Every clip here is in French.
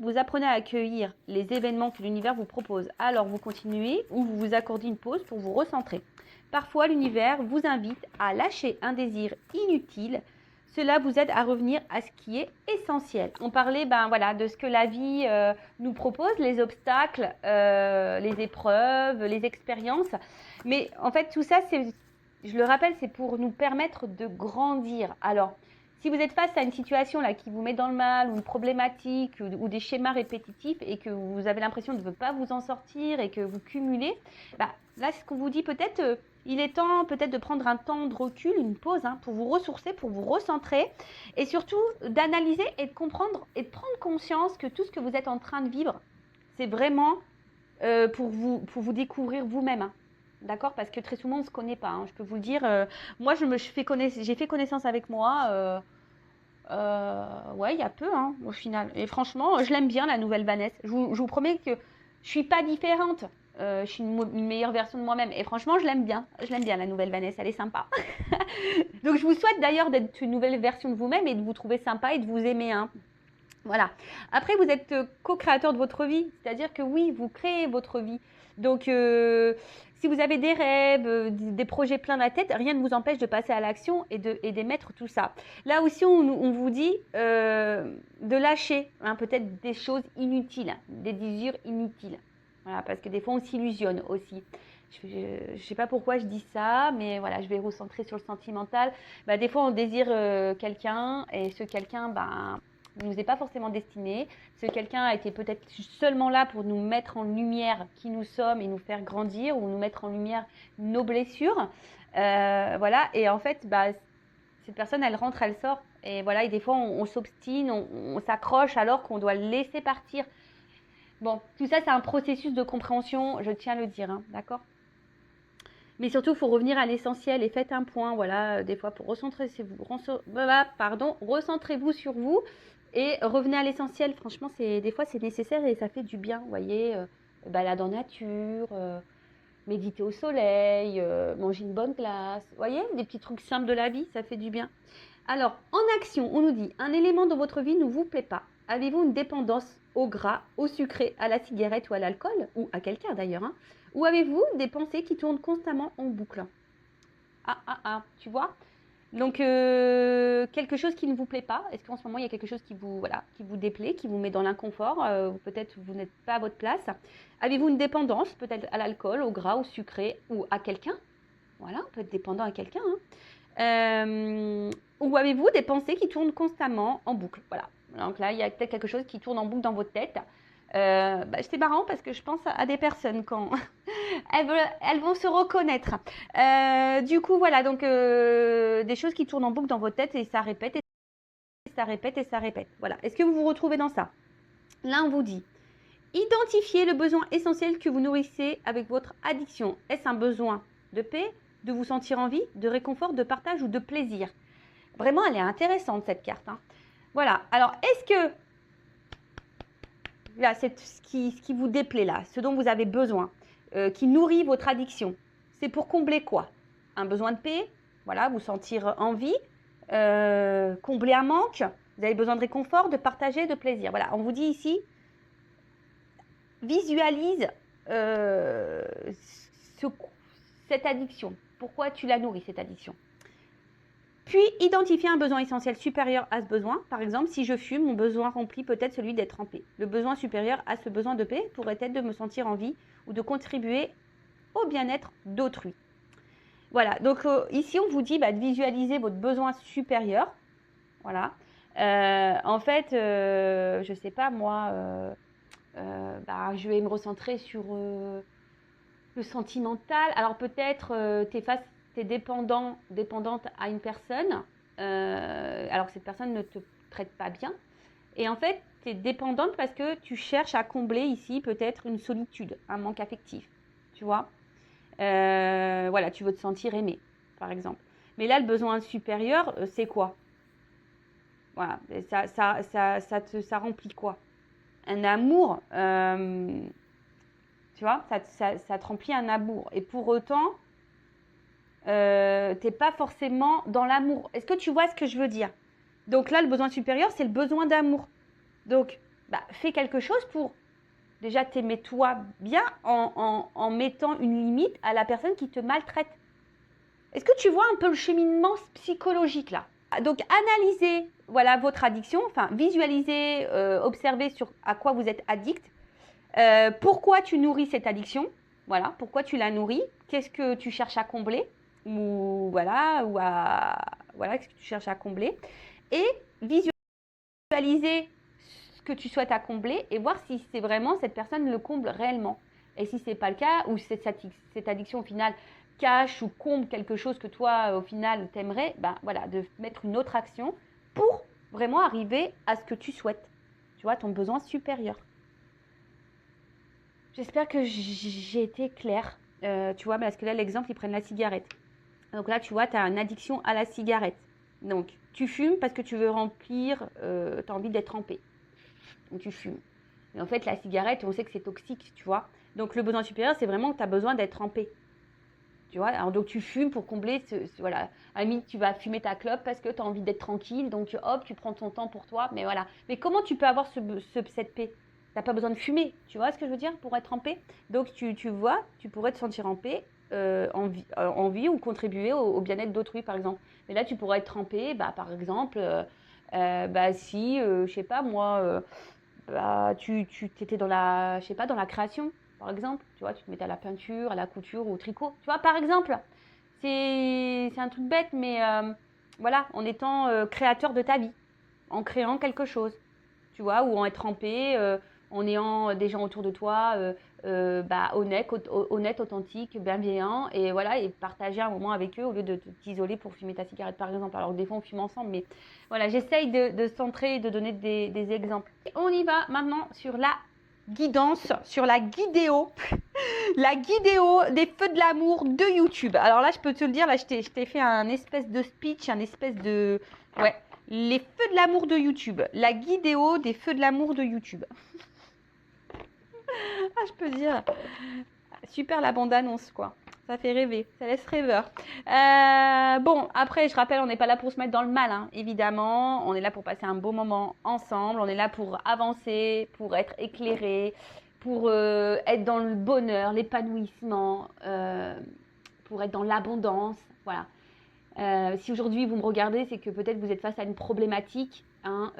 vous apprenez à accueillir les événements que l'univers vous propose. Alors vous continuez ou vous vous accordez une pause pour vous recentrer. Parfois, l'univers vous invite à lâcher un désir inutile. Cela vous aide à revenir à ce qui est essentiel. On parlait de ce que la vie nous propose, les obstacles, les épreuves, les expériences. Mais en fait, tout ça, je le rappelle, c'est pour nous permettre de grandir. Alors, si vous êtes face à une situation là, qui vous met dans le mal, ou une problématique, ou des schémas répétitifs, et que vous avez l'impression de ne pas vous en sortir, et que vous cumulez, là, ce qu'on vous dit peut-être, il est temps peut-être de prendre un temps de recul, une pause, pour vous ressourcer, pour vous recentrer, et surtout d'analyser et de comprendre, et de prendre conscience que tout ce que vous êtes en train de vivre, c'est vraiment pour vous découvrir vous-même. D'accord? Parce que très souvent, on ne se connaît pas. Je peux vous le dire. Moi, j'ai fait connaissance avec moi. Ouais, il y a peu, au final. Et franchement, je l'aime bien, la nouvelle Vanessa. Je vous promets que je suis pas différente. Je suis une meilleure version de moi-même. Et franchement, je l'aime bien. Je l'aime bien, la nouvelle Vanessa. Elle est sympa. Donc, je vous souhaite d'ailleurs d'être une nouvelle version de vous-même et de vous trouver sympa et de vous aimer. Voilà. Après, vous êtes co-créateur de votre vie. C'est-à-dire que oui, vous créez votre vie. Donc, si vous avez des rêves, des projets plein la tête, rien ne vous empêche de passer à l'action et d'émettre tout ça. Là aussi, on vous dit de lâcher peut-être des choses inutiles, des désirs inutiles. Voilà, parce que des fois, on s'illusionne aussi. Je ne sais pas pourquoi je dis ça, mais voilà, je vais recentrer sur le sentimental. Des fois, on désire quelqu'un et ce quelqu'un, ne nous est pas forcément destiné. Ce quelqu'un a été peut-être seulement là pour nous mettre en lumière qui nous sommes et nous faire grandir ou nous mettre en lumière nos blessures. Voilà, et en fait, cette personne, elle rentre, elle sort. Et voilà, et des fois, on s'obstine, on s'accroche alors qu'on doit le laisser partir. Bon, tout ça, c'est un processus de compréhension, je tiens à le dire, d'accord ? Mais surtout, il faut revenir à l'essentiel et faites un point, voilà, des fois pour recentrez-vous sur vous et revenez à l'essentiel. Franchement, des fois, c'est nécessaire et ça fait du bien, vous voyez, balade en nature, méditer au soleil, manger une bonne glace, vous voyez, des petits trucs simples de la vie, ça fait du bien. Alors, en action, on nous dit, un élément dans votre vie ne vous plaît pas. Avez-vous une dépendance au gras, au sucré, à la cigarette ou à l'alcool, ou à quelqu'un d'ailleurs, Ou avez-vous des pensées qui tournent constamment en boucle? Tu vois? Donc, quelque chose qui ne vous plaît pas. Est-ce qu'en ce moment, il y a quelque chose qui vous déplaît, qui vous met dans l'inconfort? Peut-être vous n'êtes pas à votre place. Avez-vous une dépendance, peut-être à l'alcool, au gras, au sucré, ou à quelqu'un? Voilà, on peut être dépendant à quelqu'un. Ou avez-vous des pensées qui tournent constamment en boucle? Voilà. Donc là, il y a peut-être quelque chose qui tourne en boucle dans votre tête. C'est marrant parce que je pense à des personnes quand elles vont se reconnaître. Du coup, voilà, donc des choses qui tournent en boucle dans votre tête et ça répète et ça répète et ça répète. Voilà. Est-ce que vous vous retrouvez dans ça? Là, on vous dit, identifiez le besoin essentiel que vous nourrissez avec votre addiction. Est-ce un besoin de paix, de vous sentir en vie, de réconfort, de partage ou de plaisir? Vraiment, elle est intéressante cette carte. Voilà. Alors, est-ce que là, c'est ce qui vous déplaît là, ce dont vous avez besoin, qui nourrit votre addiction, c'est pour combler quoi? Un besoin de paix, voilà, vous sentir en vie, combler un manque, vous avez besoin de réconfort, de partager, de plaisir. Voilà, on vous dit ici, visualise cette addiction. Pourquoi tu la nourris, cette addiction? Puis, identifier un besoin essentiel supérieur à ce besoin. Par exemple, si je fume, mon besoin remplit peut-être celui d'être en paix. Le besoin supérieur à ce besoin de paix pourrait être de me sentir en vie ou de contribuer au bien-être d'autrui. Voilà, donc ici, on vous dit de visualiser votre besoin supérieur. Voilà. En fait, je ne sais pas, moi, je vais me recentrer sur le sentimental. Alors peut-être t'es dépendante à une personne, alors que cette personne ne te traite pas bien. Et en fait, tu es dépendante parce que tu cherches à combler ici peut-être une solitude, un manque affectif, tu vois. Voilà, tu veux te sentir aimé, par exemple. Mais là, le besoin supérieur, c'est quoi? Voilà, ça remplit quoi? Un amour, tu vois, ça te remplit un amour. Et pour autant, t'es pas forcément dans l'amour. Est-ce que tu vois ce que je veux dire? Donc là, le besoin supérieur, c'est le besoin d'amour. Donc, bah, fais quelque chose pour déjà t'aimer toi bien en mettant une limite à la personne qui te maltraite. Est-ce que tu vois un peu le cheminement psychologique là? Donc, analysez voilà, votre addiction, enfin, visualisez, observez sur à quoi vous êtes addict. Pourquoi tu nourris cette addiction? Voilà, pourquoi tu la nourris? Qu'est-ce que tu cherches à combler? Voilà, qu'est-ce que tu cherches à combler? Et visualiser ce que tu souhaites à combler et voir si c'est vraiment cette personne le comble réellement. Et si ce n'est pas le cas, ou cette addiction au final cache ou comble quelque chose que toi, au final, t'aimerais, ben voilà, de mettre une autre action pour vraiment arriver à ce que tu souhaites. Tu vois, ton besoin supérieur. J'espère que j'ai été claire. Tu vois, parce que là, l'exemple, ils prennent la cigarette. Donc là, tu vois, tu as une addiction à la cigarette. Donc, tu fumes parce que tu veux remplir, tu as envie d'être trempé. Donc, tu fumes. Mais en fait, la cigarette, on sait que c'est toxique, tu vois. Donc, le besoin supérieur, c'est vraiment que tu as besoin d'être trempé. Tu vois, alors donc tu fumes pour combler voilà. À la limite, tu vas fumer ta clope parce que tu as envie d'être tranquille. Donc, hop, tu prends ton temps pour toi. Mais voilà. Mais comment tu peux avoir cette paix? T'as pas besoin de fumer, tu vois ce que je veux dire, pour être en paix. Donc tu vois, tu pourrais te sentir en paix, en vie ou contribuer au bien-être d'autrui, par exemple. Mais là, tu pourrais être en paix, bah, par exemple, bah, si, je sais pas moi, bah, tu étais dans la, je sais pas, dans la création, par exemple. Tu vois, tu te mettais à la peinture, à la couture ou au tricot. Tu vois, par exemple, c'est un truc bête, mais voilà, en étant créateur de ta vie, en créant quelque chose, tu vois, ou en être en paix, en ayant des gens autour de toi bah, honnêtes, authentiques, bienveillants, et voilà, et partager un moment avec eux au lieu de t'isoler pour fumer ta cigarette, par exemple. Alors que des fois, on fume ensemble, mais voilà, j'essaye de centrer et de donner des exemples. Et on y va maintenant sur la guidance, sur la guidéo, la guidéo des feux de l'amour de YouTube. Alors là, je peux te le dire, là, je t'ai fait un espèce de speech, un espèce de... Ouais, les feux de l'amour de YouTube. La guidéo des feux de l'amour de YouTube. Ah, je peux dire. Super la bande-annonce, quoi. Ça fait rêver, ça laisse rêveur. Bon, après, je rappelle, on n'est pas là pour se mettre dans le mal, hein, évidemment. On est là pour passer un beau moment ensemble. On est là pour avancer, pour être éclairé, pour être dans le bonheur, l'épanouissement, pour être dans l'abondance. Voilà. Si aujourd'hui vous me regardez, c'est que peut-être vous êtes face à une problématique, hein,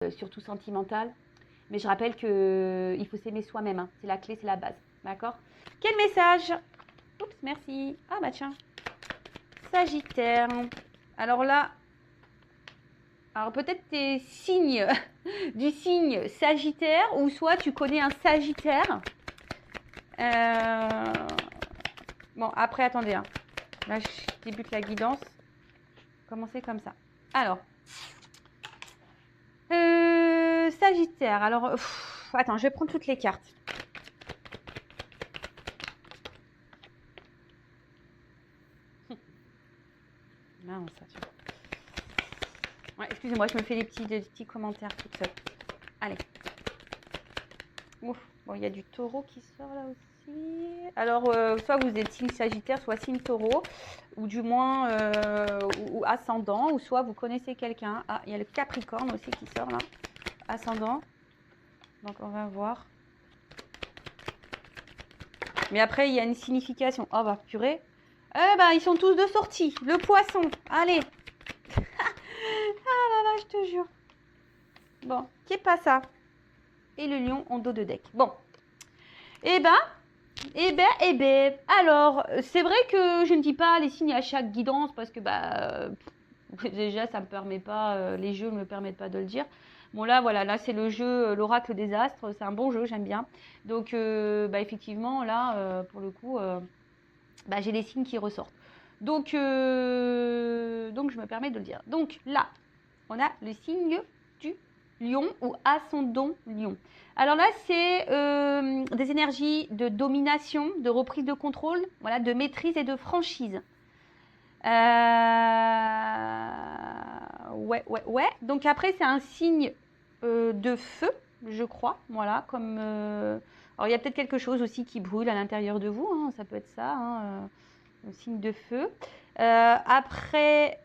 surtout sentimentale. Mais je rappelle qu'il faut s'aimer soi-même. Hein. C'est la clé, c'est la base. D'accord? Quel message? Oups, merci. Ah bah tiens. Sagittaire. Alors là, alors peut-être tes signes du signe Sagittaire, ou soit tu connais un Sagittaire. Bon, après, attendez. Hein. Là, je débute la guidance. Commencez comme ça. Alors, Sagittaire. Alors, attends, je vais prendre toutes les cartes. Non, ça, tu vois. Ouais, excusez-moi, je me fais des petits commentaires toute seule. Allez. Ouf. Bon, il y a du taureau qui sort là aussi. Alors, soit vous êtes signe Sagittaire, soit signe taureau, ou du moins ou ascendant, ou soit vous connaissez quelqu'un. Ah, il y a le Capricorne aussi qui sort là. Ascendant. Donc, on va voir. Mais après, il y a une signification. Oh, bah, purée. Eh ben, ils sont tous de sortie. Le poisson. Allez. Ah là là, je te jure. Bon, qui est pas ça? Et le lion en dos de deck. Bon. Eh ben. Alors, c'est vrai que je ne dis pas les signes à chaque guidance parce que, bah, déjà, ça me permet pas, les jeux ne me permettent pas de le dire. Bon, là, voilà, là, c'est le jeu, l'oracle des astres. C'est un bon jeu, j'aime bien. Donc, bah, effectivement, là, pour le coup, bah, j'ai les signes qui ressortent. Donc, je me permets de le dire. Donc, là, on a le signe du lion ou ascendant lion. Alors là, c'est des énergies de domination, de reprise de contrôle, voilà, de maîtrise et de franchise. Ouais. Donc après, c'est un signe de feu, je crois. Voilà, comme... Alors, il y a peut-être quelque chose aussi qui brûle à l'intérieur de vous. Hein, ça peut être ça, hein, un signe de feu. Après,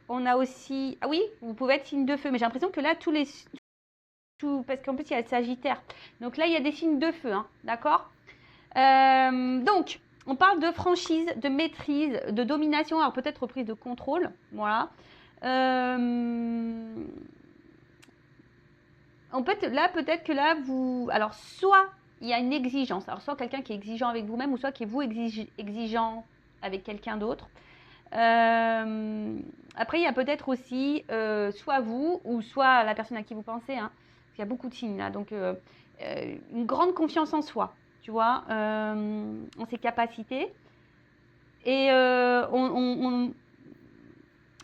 on a aussi... Ah oui, vous pouvez être signe de feu. Mais j'ai l'impression que là, tous les parce qu'en plus, il y a le Sagittaire. Donc là, il y a des signes de feu, hein, d'accord? Donc, on parle de franchise, de maîtrise, de domination, alors peut-être reprise de contrôle, voilà. En fait, là, peut-être que là, vous... Alors, soit il y a une exigence, alors soit quelqu'un qui est exigeant avec vous-même, ou soit qui est vous exigeant avec quelqu'un d'autre. Après, il y a peut-être aussi soit vous, ou soit la personne à qui vous pensez, hein, parce qu'il y a beaucoup de signes là, donc une grande confiance en soi, tu vois, en ses capacités. Et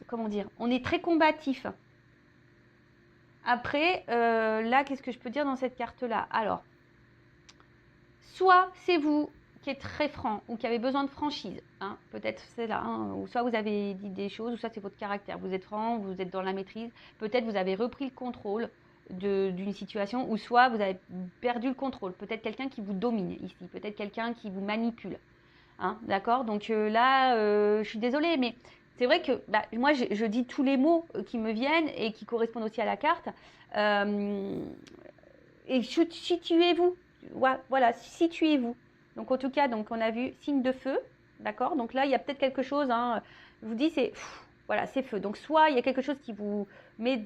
comment dire, on est très combatif. Après, là, qu'est-ce que je peux dire dans cette carte-là? Alors, soit c'est vous qui êtes très franc ou qui avez besoin de franchise, hein, peut-être c'est là, hein, ou soit vous avez dit des choses, ou soit c'est votre caractère. Vous êtes franc, vous êtes dans la maîtrise, peut-être vous avez repris le contrôle d'une situation, ou soit vous avez perdu le contrôle. Peut-être quelqu'un qui vous domine ici, peut-être quelqu'un qui vous manipule. Hein, d'accord? Donc là, je suis désolée, mais c'est vrai que bah, moi, je dis tous les mots qui me viennent et qui correspondent aussi à la carte. Et situez-vous. Voilà, situez-vous. Donc en tout cas, donc, on a vu signe de feu. D'accord? Donc là, il y a peut-être quelque chose. Hein, je vous dis, voilà, c'est feu. Donc soit il y a quelque chose qui vous met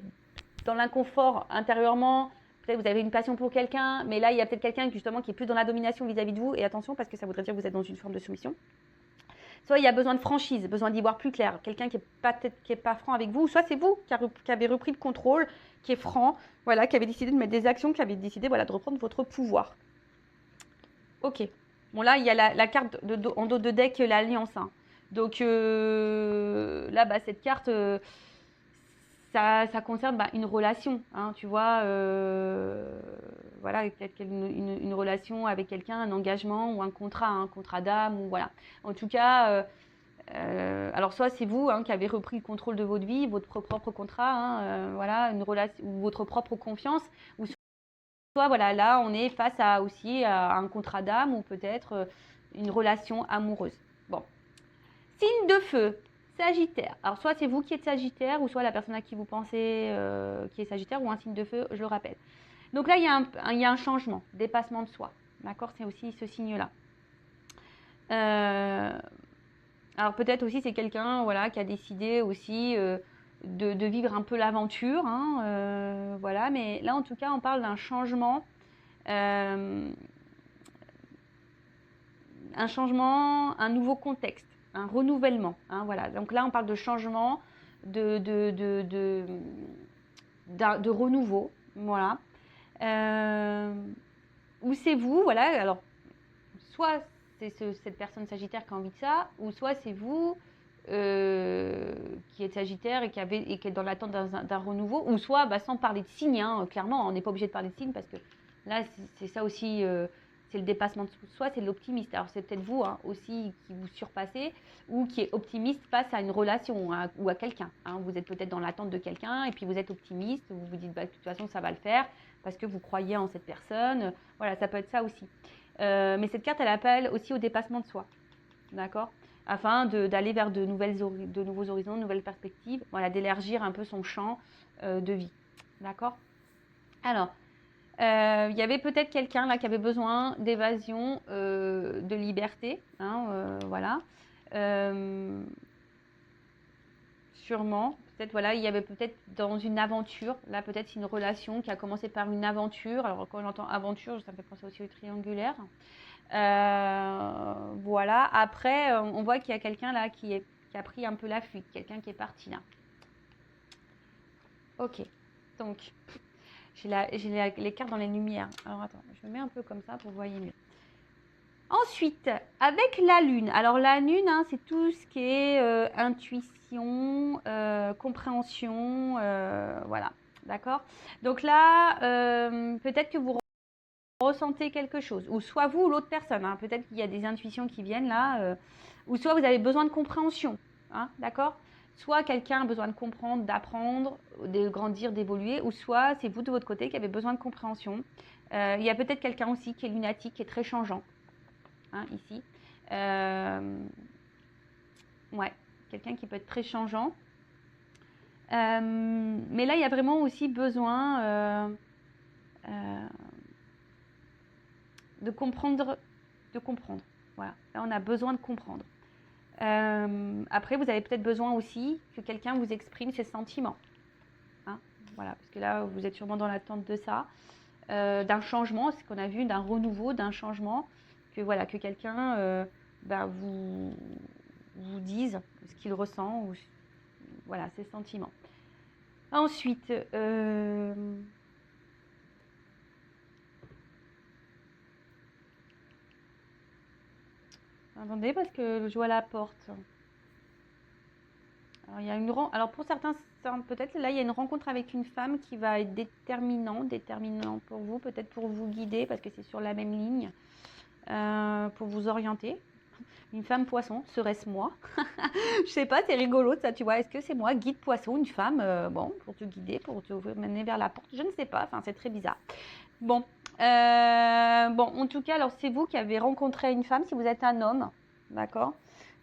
dans l'inconfort intérieurement. Peut-être vous avez une passion pour quelqu'un, mais là, il y a peut-être quelqu'un justement qui est plus dans la domination vis-à-vis de vous. Et attention, parce que ça voudrait dire que vous êtes dans une forme de soumission. Soit il y a besoin de franchise, besoin d'y voir plus clair. Quelqu'un qui n'est pas franc avec vous. Soit c'est vous qui avez repris le contrôle, qui est franc, voilà, qui avez décidé de mettre des actions, qui avez décidé voilà, de reprendre votre pouvoir. Ok. Bon, là, il y a la carte en dos de deck, l'alliance. Hein. Donc là, bah, cette carte, ça concerne une relation, hein, tu vois, voilà, peut-être une relation avec quelqu'un, un engagement ou un contrat d'âme, ou voilà. En tout cas, alors soit c'est vous hein, qui avez repris le contrôle de votre vie, votre propre contrat, hein, voilà, une relation, ou votre propre confiance, ou soit voilà, là on est face à aussi à un contrat d'âme ou peut-être une relation amoureuse. Bon, signe de feu. Sagittaire. Alors, soit c'est vous qui êtes Sagittaire, ou soit la personne à qui vous pensez qui est Sagittaire, ou un signe de feu, je le rappelle. Donc là, il y a un changement, dépassement de soi. D'accord? C'est aussi ce signe-là. Alors, peut-être aussi, c'est quelqu'un voilà, qui a décidé aussi de vivre un peu l'aventure. Hein, voilà. Mais là, en tout cas, on parle d'un changement. Un changement, un nouveau contexte, un renouvellement. Hein, voilà. Donc là, on parle de changement, de renouveau. Voilà. Ou c'est vous, voilà. Alors, soit c'est cette personne Sagittaire qui a envie de ça, ou soit c'est vous qui êtes Sagittaire et qui est dans l'attente d'un renouveau, ou soit sans parler de signes, hein, clairement, on n'est pas obligé de parler de signes parce que là, c'est ça aussi. C'est le dépassement de soi, c'est l'optimiste. Alors c'est peut-être vous hein, aussi qui vous surpassez ou qui est optimiste face à une relation hein, ou à quelqu'un. Hein. Vous êtes peut-être dans l'attente de quelqu'un et puis vous êtes optimiste, vous vous dites de toute façon ça va le faire parce que vous croyez en cette personne. Voilà, ça peut être ça aussi. Mais cette carte, elle appelle aussi au dépassement de soi. D'accord? Afin d'aller vers de nouveaux horizons, de nouvelles perspectives, voilà, d'élargir un peu son champ de vie. D'accord? Alors, il y avait peut-être quelqu'un là qui avait besoin d'évasion, de liberté, hein, voilà. Sûrement, peut-être voilà, il y avait peut-être dans une aventure, là peut-être une relation qui a commencé par une aventure. Alors quand on entend aventure, ça me fait penser aussi au triangulaire. Voilà. Après, on voit qu'il y a quelqu'un là qui a pris un peu la fuite, quelqu'un qui est parti là. Ok. Donc, j'ai les cartes dans les lumières. Alors attends, je me mets un peu comme ça pour que vous voyez mieux. Ensuite, avec la lune. Alors la lune, hein, c'est tout ce qui est intuition, compréhension, voilà. D'accord? Donc là, peut-être que vous ressentez quelque chose. Ou soit vous ou l'autre personne. Hein, peut-être qu'il y a des intuitions qui viennent là. Ou soit vous avez besoin de compréhension. Hein, d'accord? Soit quelqu'un a besoin de comprendre, d'apprendre, de grandir, d'évoluer. Ou soit c'est vous de votre côté qui avez besoin de compréhension. Il y a peut-être quelqu'un aussi qui est lunatique, qui est très changeant. Hein, ici. Ouais, quelqu'un qui peut être très changeant. Mais là, il y a vraiment aussi besoin de comprendre. Voilà, là on a besoin de comprendre. Après, vous avez peut-être besoin aussi que quelqu'un vous exprime ses sentiments. Hein, voilà, parce que là, vous êtes sûrement dans l'attente de ça, d'un changement, ce qu'on a vu, d'un renouveau, d'un changement, que voilà, que quelqu'un vous dise ce qu'il ressent ou voilà ses sentiments. Ensuite, attendez parce que je vois la porte. Alors, il y a alors pour certains, peut-être là, il y a une rencontre avec une femme qui va être déterminant pour vous, peut-être pour vous guider parce que c'est sur la même ligne, pour vous orienter. Une femme poisson, serait-ce moi? Je sais pas, c'est rigolo ça, tu vois. Est-ce que c'est moi, guide poisson, une femme, bon, pour te guider, pour te mener vers la porte? Je ne sais pas, enfin, c'est très bizarre. Bon, en tout cas, alors c'est vous qui avez rencontré une femme, si vous êtes un homme, d'accord?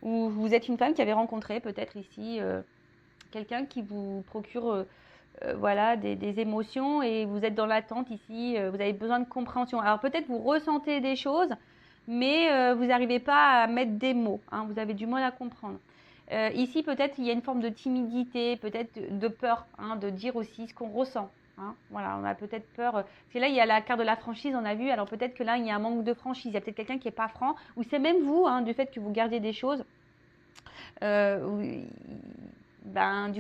Ou vous êtes une femme qui avait rencontré peut-être ici quelqu'un qui vous procure voilà, des émotions et vous êtes dans l'attente ici, vous avez besoin de compréhension. Alors peut-être vous ressentez des choses, mais vous n'arrivez pas à mettre des mots, hein, vous avez du mal à comprendre. Ici, peut-être il y a une forme de timidité, peut-être de peur, hein, de dire aussi ce qu'on ressent. Hein. Voilà, on a peut-être peur. Parce que là, il y a la carte de la franchise, on a vu. Alors peut-être que là, il y a un manque de franchise. Il y a peut-être quelqu'un qui n'est pas franc, ou c'est même vous, hein, du fait que vous gardiez des choses. Du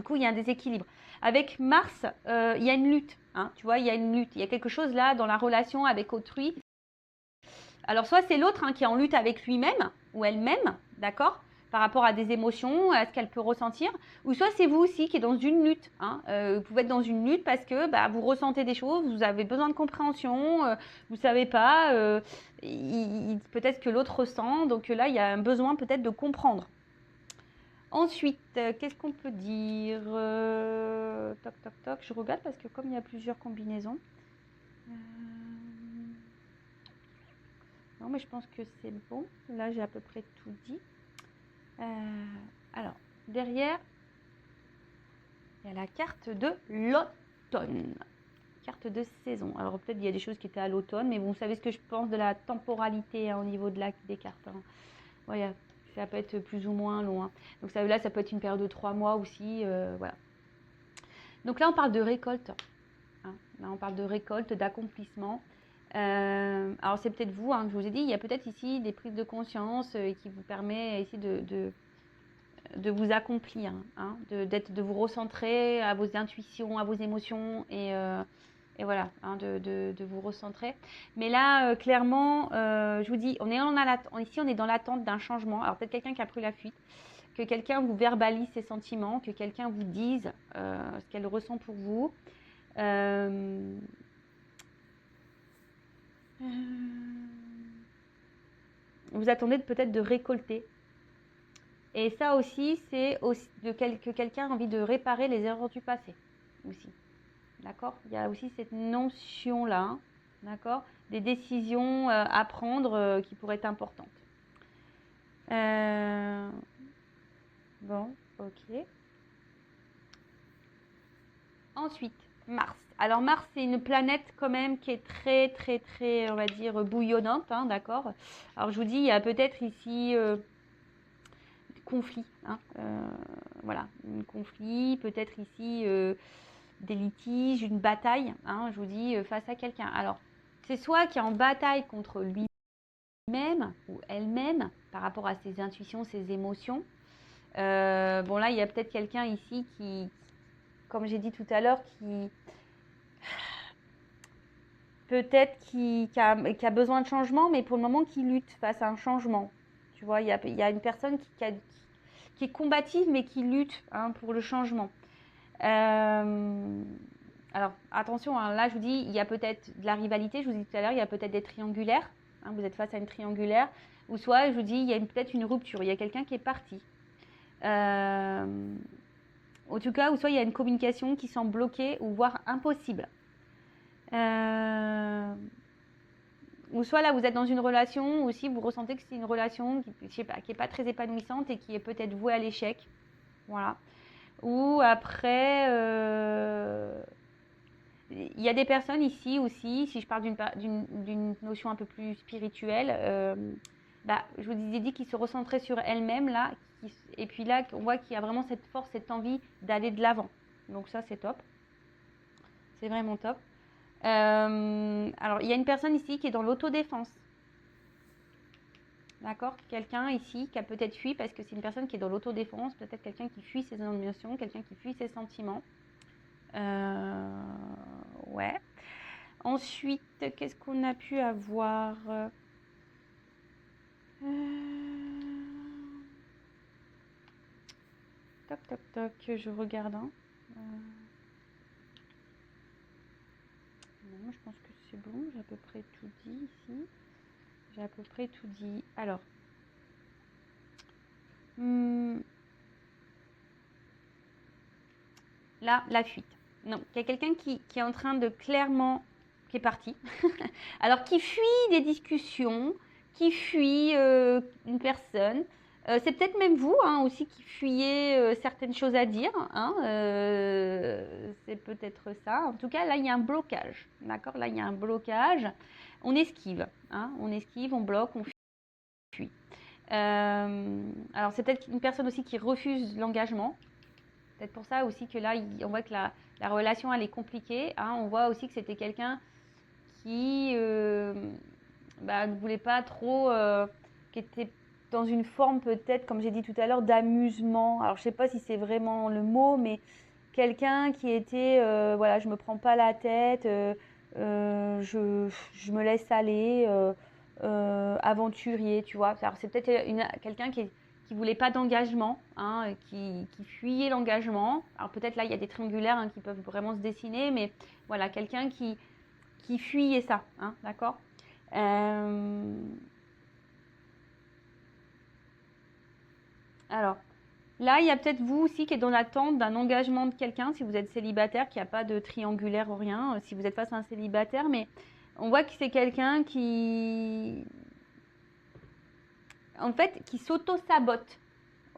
coup, il y a un déséquilibre. Avec Mars, il y a une lutte. Hein, tu vois, il y a une lutte. Il y a quelque chose là dans la relation avec autrui. Alors, soit c'est l'autre qui est en lutte avec lui-même ou elle-même, d'accord, par rapport à des émotions, à ce qu'elle peut ressentir, ou soit c'est vous aussi qui êtes dans une lutte. Hein. Vous pouvez être dans une lutte parce que vous ressentez des choses, vous avez besoin de compréhension, vous ne savez pas, peut-être que l'autre ressent, donc là, il y a un besoin peut-être de comprendre. Ensuite, qu'est-ce qu'on peut dire toc, toc, toc, je regarde parce que comme il y a plusieurs combinaisons. Non, mais je pense que c'est bon. Là, j'ai à peu près tout dit. Alors, derrière, il y a la carte de l'automne. Carte de saison. Alors, peut-être il y a des choses qui étaient à l'automne, mais vous savez ce que je pense de la temporalité au niveau de des cartes. Hein. Voilà. Ça peut être plus ou moins loin. Donc là, ça peut être une période de 3 mois aussi. Voilà. Donc là, on parle de récolte. Hein. Là, on parle de récolte, d'accomplissement. Alors, c'est peut-être vous, que je vous ai dit, il y a peut-être ici des prises de conscience qui vous permet ici de vous accomplir, hein, de vous recentrer à vos intuitions, à vos émotions et voilà, hein, de vous recentrer. Mais là, clairement, je vous dis, ici on est dans l'attente d'un changement. Alors peut-être quelqu'un qui a pris la fuite, que quelqu'un vous verbalise ses sentiments, que quelqu'un vous dise ce qu'elle ressent pour vous. Vous attendez peut-être de récolter. Et ça aussi, c'est que quelqu'un a envie de réparer les erreurs du passé aussi. D'accord? Il y a aussi cette notion-là, d'accord? Des décisions à prendre qui pourraient être importantes. Bon, ok. Ensuite, Mars. Alors Mars, c'est une planète quand même qui est très, très, très, on va dire, bouillonnante, hein, d'accord? Alors je vous dis, il y a peut-être ici conflit, hein, voilà, un conflit, peut-être ici des litiges, une bataille, hein, je vous dis, face à quelqu'un. Alors, c'est soit qui est en bataille contre lui-même ou elle-même par rapport à ses intuitions, ses émotions. Bon, là, il y a peut-être quelqu'un ici qui, comme j'ai dit tout à l'heure, qui peut-être qui a besoin de changement, mais pour le moment qui lutte face à un changement. Tu vois, il y a une personne qui est combative, mais qui lutte, hein, pour le changement. Alors, attention, hein, là, je vous dis, il y a peut-être de la rivalité. Je vous dis tout à l'heure, il y a peut-être des triangulaires. Hein, vous êtes face à une triangulaire. Ou soit, je vous dis, il y a peut-être une rupture. Il y a quelqu'un qui est parti. En tout cas, ou soit il y a une communication qui semble bloquée ou voire impossible. Ou soit là, vous êtes dans une relation, ou si vous ressentez que c'est une relation qui n'est pas très épanouissante et qui est peut-être vouée à l'échec. Voilà. Ou après, Il y a des personnes ici aussi, si je parle d'une notion un peu plus spirituelle, je vous ai dit qu'ils se recentraient sur elles-mêmes là, et puis là, on voit qu'il y a vraiment cette force, cette envie d'aller de l'avant. Donc ça, c'est top. C'est vraiment top. Alors, il y a une personne ici qui est dans l'autodéfense. D'accord? Quelqu'un ici qui a peut-être fui parce que c'est une personne qui est dans l'autodéfense, peut-être quelqu'un qui fuit ses émotions, quelqu'un qui fuit ses sentiments. Ouais. Ensuite, qu'est-ce qu'on a pu avoir? Toc, toc, toc, je regarde. Hein. Non, je pense que c'est bon, j'ai à peu près tout dit ici. J'ai à peu près tout dit. Alors, là, la fuite. Non, il y a quelqu'un qui est en train de clairement, qui est parti. Alors, qui fuit des discussions, qui fuit une personne. C'est peut-être même vous hein, aussi qui fuyez certaines choses à dire. Hein, c'est peut-être ça. En tout cas, là, il y a un blocage. D'accord? Là, il y a un blocage. On esquive. Hein, on esquive, on bloque, on fuit. Alors, c'est peut-être une personne aussi qui refuse l'engagement. Peut-être pour ça aussi que là, on voit que la relation, elle est compliquée. Hein. On voit aussi que c'était quelqu'un qui ne voulait pas trop, qui était dans une forme peut-être, comme j'ai dit tout à l'heure, d'amusement. Alors, je ne sais pas si c'est vraiment le mot, mais quelqu'un qui était, voilà, je ne me prends pas la tête, je me laisse aller, aventurier, tu vois. Alors, c'est peut-être quelqu'un qui voulait pas d'engagement, hein, qui fuyait l'engagement. Alors peut-être là, il y a des triangulaires hein, qui peuvent vraiment se dessiner, mais voilà, quelqu'un qui fuyait ça, hein, d'accord. Alors, là, il y a peut-être vous aussi qui êtes dans l'attente d'un engagement de quelqu'un, si vous êtes célibataire, qu'il n'y a pas de triangulaire ou rien, si vous êtes face à un célibataire, mais on voit que c'est quelqu'un qui, en fait, qui s'auto-sabote.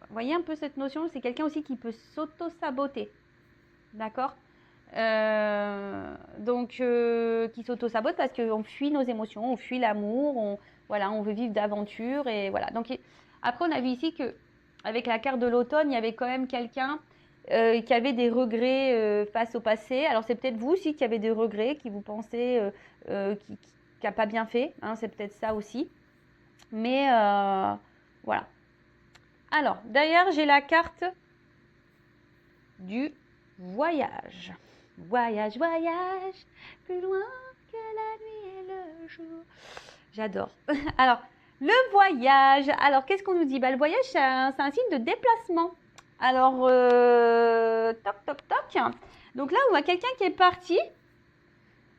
Vous voyez un peu cette notion, c'est quelqu'un aussi qui peut s'auto-saboter. D'accord? Donc, qui s'auto-sabote parce qu'on fuit nos émotions, on fuit l'amour, on veut vivre d'aventure. Et voilà. Donc, après, on a vu ici que avec la carte de l'automne, il y avait quand même quelqu'un qui avait des regrets face au passé. Alors, c'est peut-être vous aussi qui avez des regrets, qui vous pensez qui n'a pas bien fait. Hein, c'est peut-être ça aussi. Mais voilà. Alors, derrière, j'ai la carte du voyage. Voyage, voyage, plus loin que la nuit et le jour. J'adore. Alors, le voyage. Alors, qu'est-ce qu'on nous dit? Le voyage, c'est un signe de déplacement. Alors, toc, toc, toc. Donc là, on voit quelqu'un qui est parti.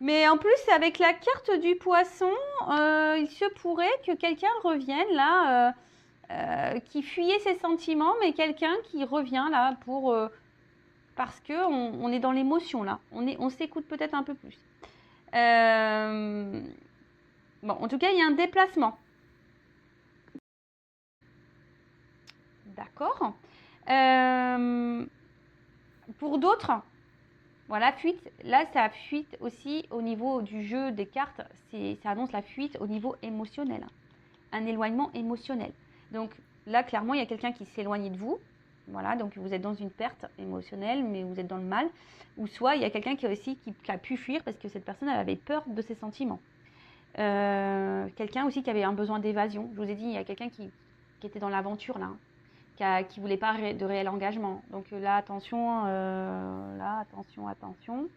Mais en plus, avec la carte du poisson, il se pourrait que quelqu'un revienne là, qui fuyait ses sentiments, mais quelqu'un qui revient là pour... parce qu'on est dans l'émotion là, on s'écoute peut-être un peu plus. Bon, en tout cas, il y a un déplacement. D'accord. Pour d'autres, voilà, fuite. Là, ça fuite aussi au niveau du jeu des cartes. Ça annonce la fuite au niveau émotionnel. Un éloignement émotionnel. Donc là, clairement, il y a quelqu'un qui s'éloigne de vous. Voilà, donc vous êtes dans une perte émotionnelle, mais vous êtes dans le mal. Ou soit il y a quelqu'un qui a pu fuir parce que cette personne elle avait peur de ses sentiments. Quelqu'un aussi qui avait un besoin d'évasion. Je vous ai dit, il y a quelqu'un qui était dans l'aventure là, qui ne voulait pas de réel engagement. Donc là, attention, attention.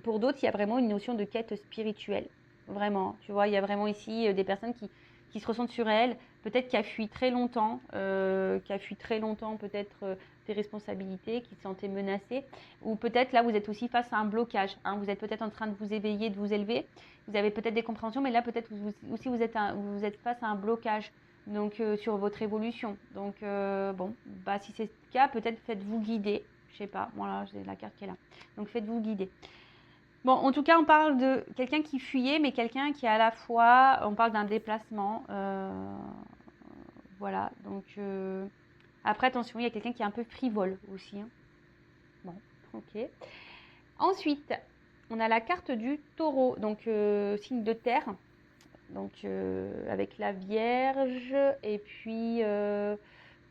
Pour d'autres, il y a vraiment une notion de quête spirituelle. Vraiment, tu vois, il y a vraiment ici des personnes qui se ressentent sur elles, peut-être qui a fui très longtemps, peut-être des responsabilités, qui se sentaient menacées, ou peut-être là vous êtes aussi face à un blocage, hein, vous êtes peut-être en train de vous éveiller, de vous élever, vous avez peut-être des compréhensions, mais là peut-être aussi vous êtes face à un blocage, donc sur votre évolution. Donc si c'est le cas, peut-être faites-vous guider, je sais pas, voilà, j'ai la carte qui est là, donc faites-vous guider. Bon, en tout cas, on parle de quelqu'un qui fuyait, mais quelqu'un qui à la fois, on parle d'un déplacement. Voilà, donc après, attention, il y a quelqu'un qui est un peu frivole aussi. Hein. Bon, Ok. Ensuite, on a la carte du taureau, donc signe de terre, donc avec la Vierge et puis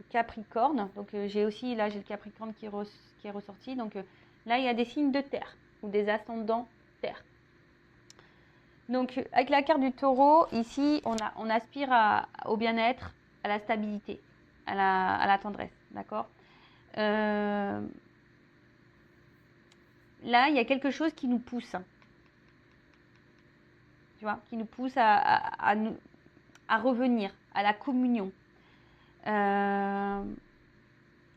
Capricorne. Donc j'ai aussi, là j'ai le Capricorne qui est ressorti. Donc là il y a des signes de terre ou des ascendants terre. Donc avec la carte du taureau, ici on aspire au bien-être, à la stabilité, à la tendresse, d'accord. Là il y a quelque chose qui nous pousse, tu vois, qui nous pousse à revenir, à la communion, à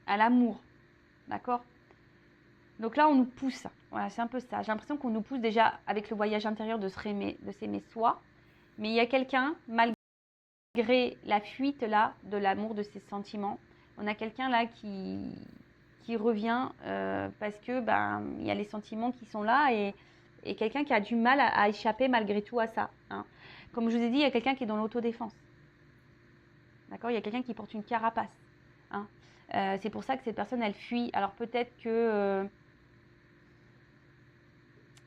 l'amour, d'accord. Donc là, on nous pousse. Voilà, c'est un peu ça. J'ai l'impression qu'on nous pousse déjà avec le voyage intérieur de s'aimer soi. Mais il y a quelqu'un, malgré la fuite là de l'amour, de ses sentiments, on a quelqu'un là qui revient parce que il y a les sentiments qui sont là et quelqu'un qui a du mal à échapper malgré tout à ça. Hein. Comme je vous ai dit, il y a quelqu'un qui est dans l'autodéfense. D'accord. Il y a quelqu'un qui porte une carapace. Hein. C'est pour ça que cette personne, elle fuit. Alors peut-être que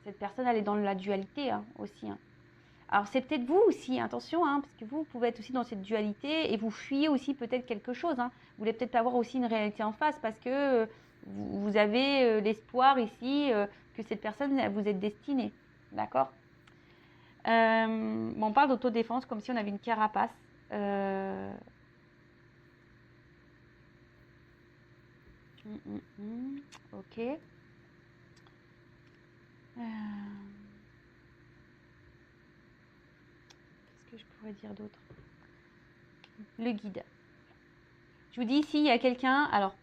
cette personne, elle est dans la dualité aussi. Hein. Alors c'est peut-être vous aussi, attention, parce que vous pouvez être aussi dans cette dualité et vous fuyez aussi peut-être quelque chose. Vous voulez peut-être avoir aussi une réalité en face parce que vous avez l'espoir ici que cette personne, vous êtes destinée. D'accord. On parle d'autodéfense comme si on avait une carapace. Ok. Qu'est-ce que je pourrais dire d'autre? Le guide. Je vous dis ici, il y a quelqu'un, alors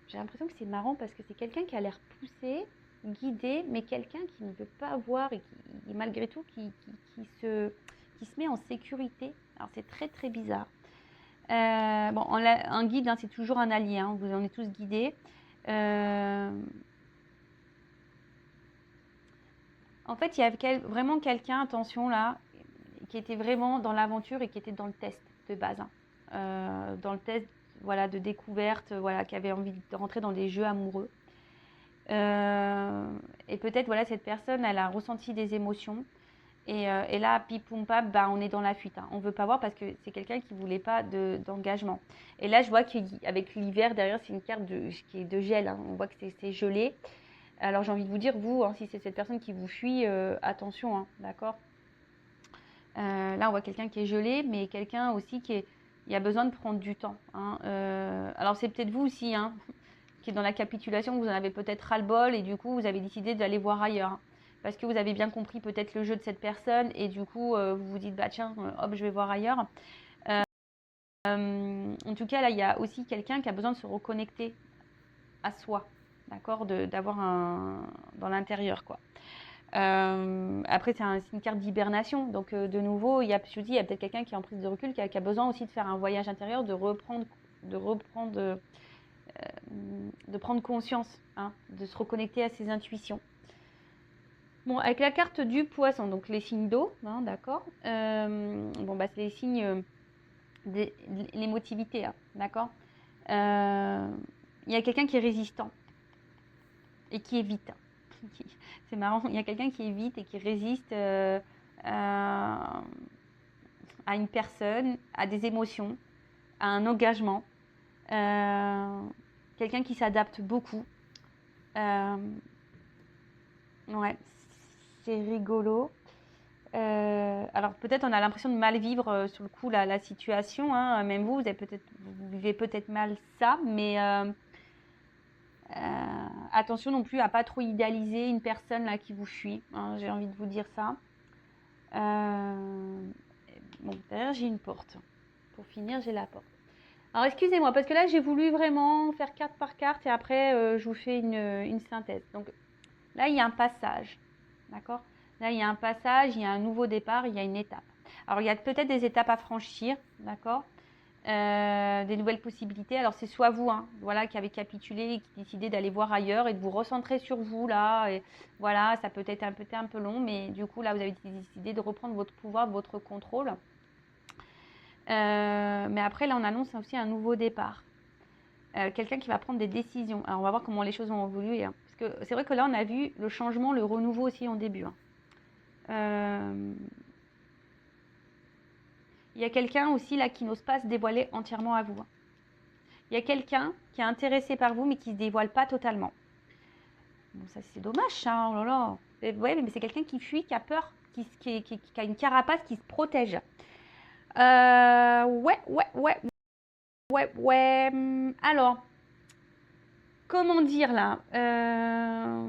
j'ai l'impression que c'est marrant parce que c'est quelqu'un qui a l'air poussé, guidé, mais quelqu'un qui ne veut pas voir et qui malgré tout qui se met en sécurité. Alors c'est très très bizarre. Un guide, c'est toujours un allié, vous en êtes tous guidés. En fait, il y a vraiment quelqu'un, attention là, qui était vraiment dans l'aventure et qui était dans le test de base. Dans le test de découverte, qui avait envie de rentrer dans des jeux amoureux. Et peut-être, cette personne, elle a ressenti des émotions. Et là, pipoum pap, on est dans la fuite. On ne veut pas voir parce que c'est quelqu'un qui ne voulait pas d'engagement. Et là, je vois qu'avec l'hiver, derrière, c'est une carte qui est de gel. On voit que c'est gelé. Alors, j'ai envie de vous dire, vous, si c'est cette personne qui vous fuit, attention, d'accord. Là, on voit quelqu'un qui est gelé, mais quelqu'un aussi qui a besoin de prendre du temps. Alors, c'est peut-être vous aussi, qui est dans la capitulation, vous en avez peut-être ras-le-bol et du coup, vous avez décidé d'aller voir ailleurs. Parce que vous avez bien compris peut-être le jeu de cette personne et du coup, vous vous dites, tiens, hop, je vais voir ailleurs. En tout cas, là, il y a aussi quelqu'un qui a besoin de se reconnecter à soi, d'accord, d'avoir dans l'intérieur, quoi. Après, c'est une carte d'hibernation. Donc, de nouveau, il y a peut-être quelqu'un qui est en prise de recul, qui a besoin aussi de faire un voyage intérieur, de prendre conscience, de se reconnecter à ses intuitions. Bon, avec la carte du poisson, donc les signes d'eau, d'accord. C'est les signes l'émotivité, d'accord. Il y a quelqu'un qui est résistant et qui évite. C'est marrant, il y a quelqu'un qui évite et qui résiste à une personne, à des émotions, à un engagement. Quelqu'un qui s'adapte beaucoup. Ouais, c'est rigolo. Alors peut-être on a l'impression de mal vivre sur le coup la situation. Même vous vivez peut-être mal ça, mais attention non plus à pas trop idéaliser une personne là qui vous fuit. J'ai envie de vous dire ça. Derrière j'ai une porte. Pour finir, j'ai la porte. Alors excusez-moi parce que là j'ai voulu vraiment faire carte par carte et après je vous fais une synthèse. Donc là il y a un passage, d'accord. Là il y a un passage, il y a un nouveau départ, il y a une étape. Alors il y a peut-être des étapes à franchir, d'accord. Des nouvelles possibilités. Alors c'est soit vous, qui avez capitulé et qui décidez d'aller voir ailleurs et de vous recentrer sur vous là. Et voilà, ça peut être un peu long, mais du coup là vous avez décidé de reprendre votre pouvoir, votre contrôle. Mais après là on annonce aussi un nouveau départ. Quelqu'un qui va prendre des décisions. Alors on va voir comment les choses vont évoluer. Parce que c'est vrai que là, on a vu le changement, le renouveau aussi en début. Hein. Il y a quelqu'un aussi là qui n'ose pas se dévoiler entièrement à vous. Hein. Il y a quelqu'un qui est intéressé par vous, mais qui ne se dévoile pas totalement. Bon, ça, c'est dommage, ça. Oh là là. Ouais, mais c'est quelqu'un qui fuit, qui a peur, qui a une carapace, qui se protège. Ouais. Alors, comment dire là en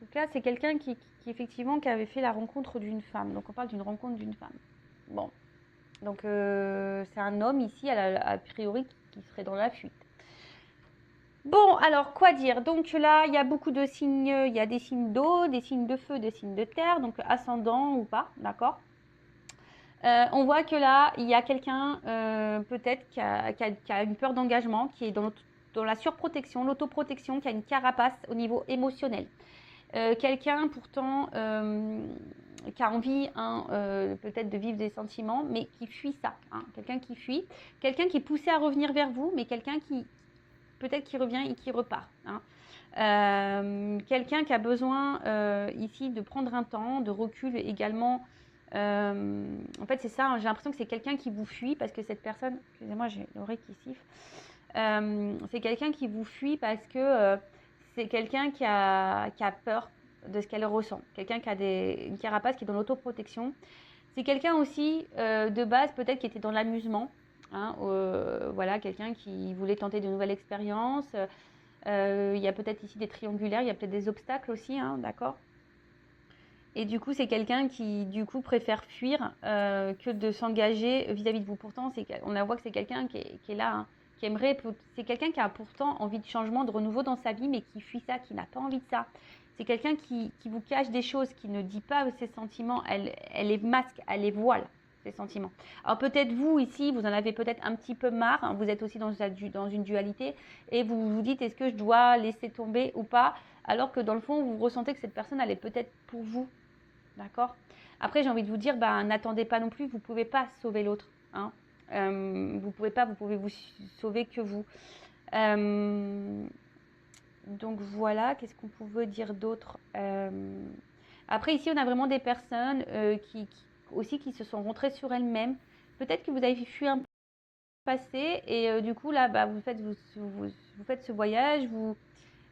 tout cas, c'est quelqu'un qui effectivement qui avait fait la rencontre d'une femme. Donc, on parle d'une rencontre d'une femme. Bon. Donc, c'est un homme ici, a priori, qui serait dans la fuite. Bon, alors, quoi dire? Donc là, il y a beaucoup de signes. Il y a des signes d'eau, des signes de feu, des signes de terre. Donc, ascendant ou pas, d'accord? On voit que là, il y a quelqu'un peut-être qui a une peur d'engagement, qui est dans la surprotection, l'autoprotection, qui a une carapace au niveau émotionnel. Quelqu'un pourtant qui a envie peut-être de vivre des sentiments, mais qui fuit ça. Hein, quelqu'un qui fuit, quelqu'un qui est poussé à revenir vers vous, mais quelqu'un qui peut-être qui revient et qui repart. Hein. Quelqu'un qui a besoin ici de prendre un temps, de recul également. En fait, c'est ça, hein, j'ai l'impression que c'est quelqu'un qui vous fuit parce que cette personne, excusez-moi, j'ai l'oreille qui siffle, c'est quelqu'un qui vous fuit parce que c'est quelqu'un qui a peur de ce qu'elle ressent, quelqu'un qui a une carapace, qui est dans l'autoprotection. C'est quelqu'un aussi de base peut-être qui était dans l'amusement, hein, voilà, quelqu'un qui voulait tenter de nouvelles expériences. Il y a peut-être ici des triangulaires, il y a peut-être des obstacles aussi, hein, d'accord? Et du coup, c'est quelqu'un qui, du coup, préfère fuir que de s'engager vis-à-vis de vous. Pourtant, on voit que c'est quelqu'un qui est là, hein, qui aimerait. C'est quelqu'un qui a pourtant envie de changement, de renouveau dans sa vie, mais qui fuit ça, qui n'a pas envie de ça. C'est quelqu'un qui vous cache des choses, qui ne dit pas ses sentiments. Elle les masque, elle les voile, ses sentiments. Alors peut-être vous, ici, vous en avez peut-être un petit peu marre. Hein, vous êtes aussi dans une dualité. Et vous vous dites, est-ce que je dois laisser tomber ou pas? Alors que dans le fond, vous ressentez que cette personne, elle est peut-être pour vous. D'accord? Après, j'ai envie de vous dire, n'attendez pas non plus, vous ne pouvez pas sauver l'autre. Hein. Vous pouvez pas, vous pouvez vous sauver que vous. Donc voilà, qu'est-ce qu'on pouvait dire d'autre? Après, ici, on a vraiment des personnes qui se sont rentrées sur elles-mêmes. Peut-être que vous avez fui un peu le passé et du coup, là, vous faites ce voyage,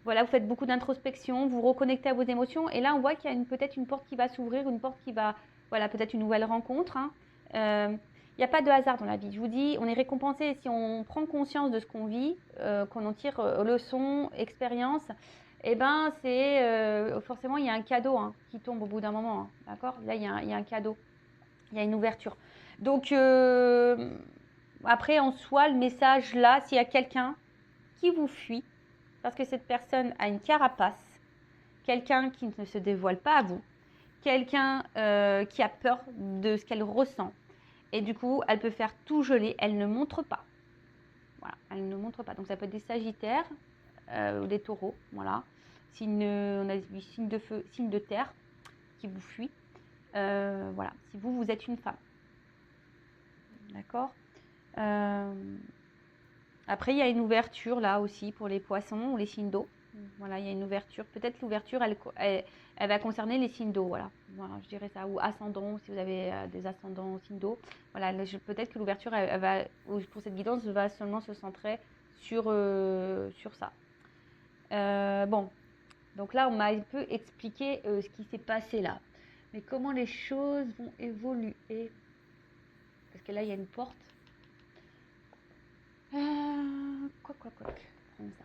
voilà, vous faites beaucoup d'introspection, vous reconnectez à vos émotions. Et là, on voit qu'il y a peut-être une porte qui va s'ouvrir, une porte qui va, voilà, peut-être une nouvelle rencontre. Hein. Il n'y a pas de hasard dans la vie. Je vous dis, on est récompensé si on prend conscience de ce qu'on vit, qu'on en tire leçons, expériences. Eh ben, forcément, il y a un cadeau hein, qui tombe au bout d'un moment. Hein, d'accord? Là, il y a un cadeau. Il y a une ouverture. Donc, après, en soi, le message là, s'il y a quelqu'un qui vous fuit, parce que cette personne a une carapace, quelqu'un qui ne se dévoile pas à vous, quelqu'un qui a peur de ce qu'elle ressent. Et du coup, elle peut faire tout geler, elle ne montre pas. Voilà, elle ne montre pas. Donc ça peut être des sagittaires ou des taureaux, voilà. On a du signe de feu, signe de terre qui vous fuit. Voilà, si vous êtes une femme. D'accord. Après, il y a une ouverture là aussi pour les poissons ou les signes d'eau. Voilà, il y a une ouverture. Peut-être l'ouverture, elle va concerner les signes d'eau. Voilà, je dirais ça. Ou ascendant, si vous avez des ascendants signes d'eau. Voilà, peut-être que l'ouverture, pour cette guidance, va seulement se centrer sur ça. Bon, donc là, on m'a un peu expliqué ce qui s'est passé là. Mais comment les choses vont évoluer? Parce que là, il y a une porte. Quoi. Comme ça.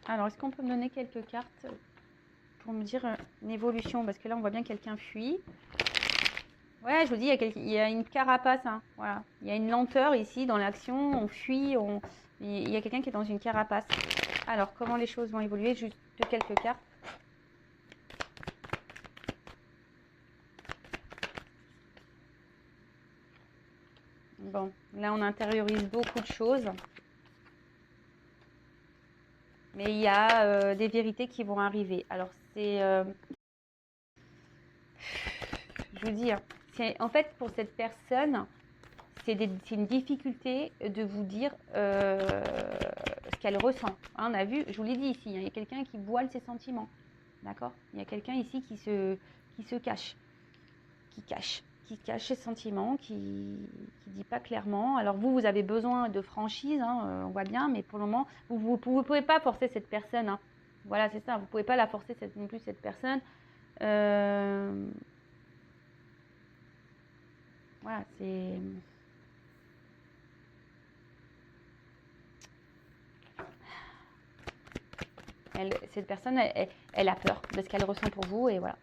Alors, est-ce qu'on peut me donner quelques cartes pour me dire une évolution? Parce que là, on voit bien quelqu'un fuit. Ouais, je vous dis, il y a une carapace. Hein, voilà. Il y a une lenteur ici dans l'action. On fuit. Il y a quelqu'un qui est dans une carapace. Alors, comment les choses vont évoluer? Juste quelques cartes. Bon, là, on intériorise beaucoup de choses. Mais il y a des vérités qui vont arriver. Alors, je vous dis, hein, en fait, pour cette personne, c'est une difficulté de vous dire ce qu'elle ressent. Hein, on a vu, je vous l'ai dit ici, il y a quelqu'un qui voile ses sentiments. D'accord? Il y a quelqu'un ici qui se cache, qui cache ses sentiments, qui dit pas clairement. Alors vous avez besoin de franchise, hein, on voit bien, mais pour le moment, vous pouvez pas forcer cette personne. Hein. Voilà, c'est ça, vous pouvez pas la forcer non plus cette personne. Voilà, c'est... cette personne, elle a peur de ce qu'elle ressent pour vous, et voilà.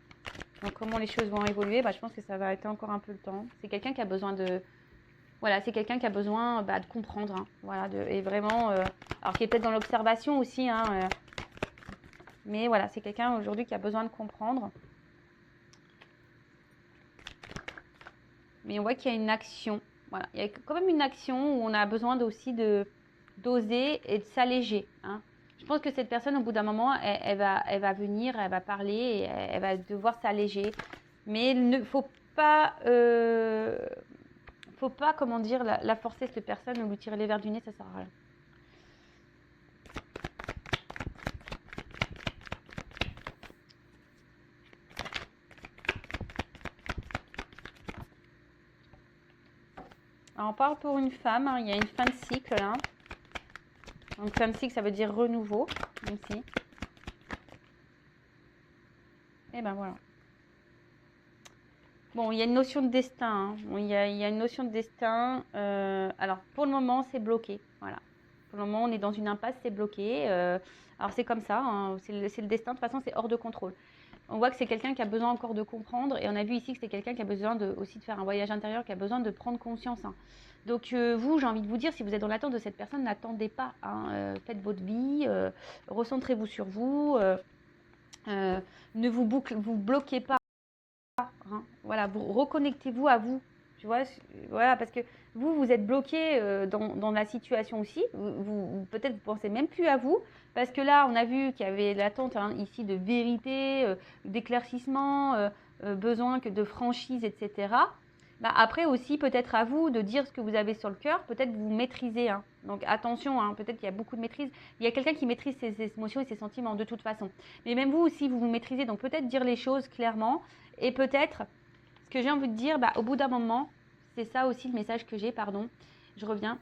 Donc, comment les choses vont évoluer, je pense que ça va être encore un peu le temps. C'est quelqu'un qui a besoin de... Voilà, c'est quelqu'un qui a besoin de comprendre. Hein, voilà, et vraiment... alors, qui est peut-être dans l'observation aussi. Hein, mais voilà, c'est quelqu'un aujourd'hui qui a besoin de comprendre. Mais on voit qu'il y a une action. Voilà, il y a quand même une action où on a besoin aussi d'oser et de s'alléger. Hein. Je pense que cette personne, au bout d'un moment, elle va venir, elle va parler, et elle va devoir s'alléger. Mais il ne faut pas, comment dire, la forcer, cette personne, ou lui tirer les verres du nez, ça sert à rien. Alors, on parle pour une femme, hein, il y a une fin de cycle là. Donc, fin de cycle, ça veut dire renouveau, ici. Et ben voilà. Bon, il y a une notion de destin. Hein. Il y a une notion de destin. Alors, pour le moment, c'est bloqué. Voilà. Pour le moment, on est dans une impasse, c'est bloqué. Alors, c'est comme ça. Hein. C'est le destin. De toute façon, c'est hors de contrôle. On voit que c'est quelqu'un qui a besoin encore de comprendre. Et on a vu ici que c'est quelqu'un qui a besoin aussi de faire un voyage intérieur, qui a besoin de prendre conscience. Hein. Donc, vous, j'ai envie de vous dire, si vous êtes dans l'attente de cette personne, n'attendez pas. Hein. Faites votre vie. Recentrez-vous sur vous. Ne vous bloquez pas. Hein. Voilà, vous reconnectez-vous à vous. Tu vois, voilà, parce que vous êtes bloqué dans la situation aussi. Peut-être vous pensez même plus à vous, parce que là, on a vu qu'il y avait l'attente ici de vérité, d'éclaircissement, besoin de franchise, etc. Après aussi, peut-être à vous de dire ce que vous avez sur le cœur. Peut-être vous maîtrisez. Hein. Donc attention, hein, peut-être qu'il y a beaucoup de maîtrise. Il y a quelqu'un qui maîtrise ses émotions et ses sentiments de toute façon. Mais même vous aussi, vous maîtrisez. Donc peut-être dire les choses clairement. Et peut-être, ce que j'ai envie de dire, au bout d'un moment, c'est ça aussi le message que j'ai, pardon, je reviens.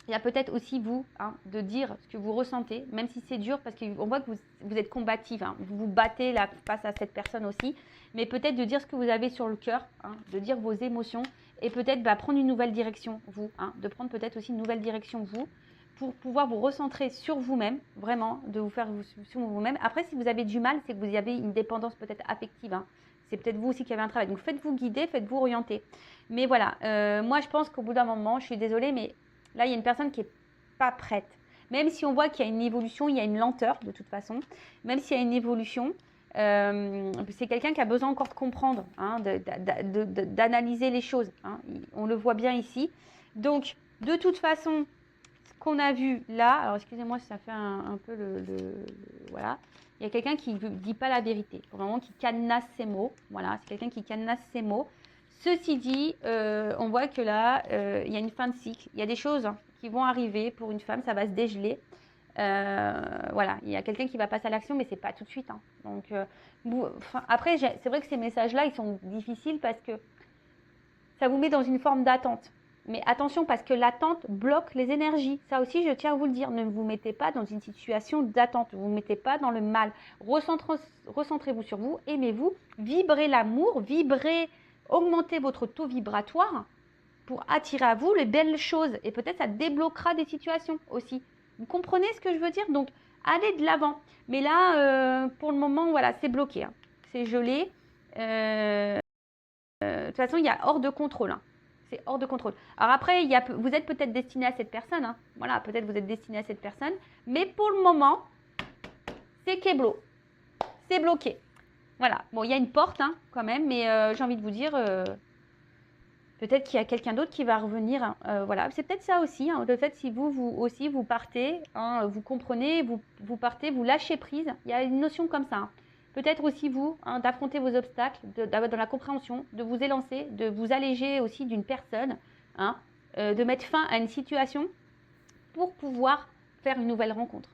Il y a peut-être aussi vous, de dire ce que vous ressentez, même si c'est dur, parce qu'on voit que vous êtes combative, vous vous battez là, face à cette personne aussi, mais peut-être de dire ce que vous avez sur le cœur, de dire vos émotions, et peut-être prendre une nouvelle direction, vous, de prendre peut-être aussi une nouvelle direction, vous, pour pouvoir vous recentrer sur vous-même, vraiment, de vous faire sur vous-même. Après, si vous avez du mal, c'est que vous avez une dépendance peut-être affective, c'est peut-être vous aussi qui avez un travail. Donc, faites-vous guider, faites-vous orienter. Mais voilà, moi, je pense qu'au bout d'un moment, je suis désolée, mais là, il y a une personne qui n'est pas prête. Même si on voit qu'il y a une évolution, il y a une lenteur de toute façon. Même s'il y a une évolution, c'est quelqu'un qui a besoin encore de comprendre, d'analyser les choses. On le voit bien ici. Donc, de toute façon, ce qu'on a vu là, alors excusez-moi si ça fait un peu voilà. Il y a quelqu'un qui ne dit pas la vérité, pour le moment qui cadenasse ses mots. Voilà, c'est quelqu'un qui cadenasse ses mots. Ceci dit, on voit que là, il y a une fin de cycle. Il y a des choses qui vont arriver pour une femme, ça va se dégeler. Voilà, il y a quelqu'un qui va passer à l'action, mais ce n'est pas tout de suite. Donc, après, c'est vrai que ces messages-là, ils sont difficiles parce que ça vous met dans une forme d'attente. Mais attention, parce que l'attente bloque les énergies. Ça aussi, je tiens à vous le dire. Ne vous mettez pas dans une situation d'attente. Ne vous mettez pas dans le mal. Recentrez-vous sur vous. Aimez-vous. Vibrez l'amour. Augmentez votre taux vibratoire pour attirer à vous les belles choses. Et peut-être ça débloquera des situations aussi. Vous comprenez ce que je veux dire? Donc, allez de l'avant. Mais là, pour le moment, voilà, c'est bloqué. C'est gelé. De toute façon, il y a hors de contrôle. C'est hors de contrôle. Alors après, vous êtes peut-être destiné à cette personne. Voilà, peut-être vous êtes destiné à cette personne. Mais pour le moment, c'est kéblo. C'est bloqué. Voilà. Bon, il y a une porte quand même, mais j'ai envie de vous dire, peut-être qu'il y a quelqu'un d'autre qui va revenir. Voilà, c'est peut-être ça aussi. Le fait, si vous aussi, vous partez, vous comprenez, vous partez, vous lâchez prise. Il y a une notion comme ça. Peut-être aussi vous, hein, d'affronter vos obstacles, d'avoir dans la compréhension, de vous élancer, de vous alléger aussi d'une personne, hein, de mettre fin à une situation pour pouvoir faire une nouvelle rencontre.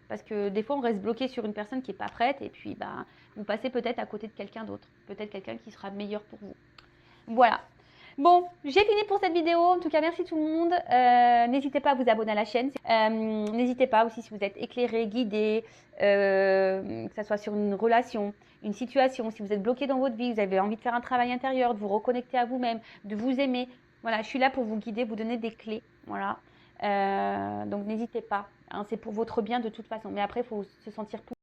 Parce que des fois, on reste bloqué sur une personne qui n'est pas prête et puis bah, vous passez peut-être à côté de quelqu'un d'autre. Peut-être quelqu'un qui sera meilleur pour vous. Voilà. Bon, j'ai fini pour cette vidéo. En tout cas, merci tout le monde. N'hésitez pas à vous abonner à la chaîne. N'hésitez pas aussi si vous êtes éclairé, guidé, que ce soit sur une relation, une situation, si vous êtes bloqué dans votre vie, vous avez envie de faire un travail intérieur, de vous reconnecter à vous-même, de vous aimer. Voilà, je suis là pour vous guider, vous donner des clés. Voilà. Donc n'hésitez pas. Hein, c'est pour votre bien de toute façon. Mais après, il faut se sentir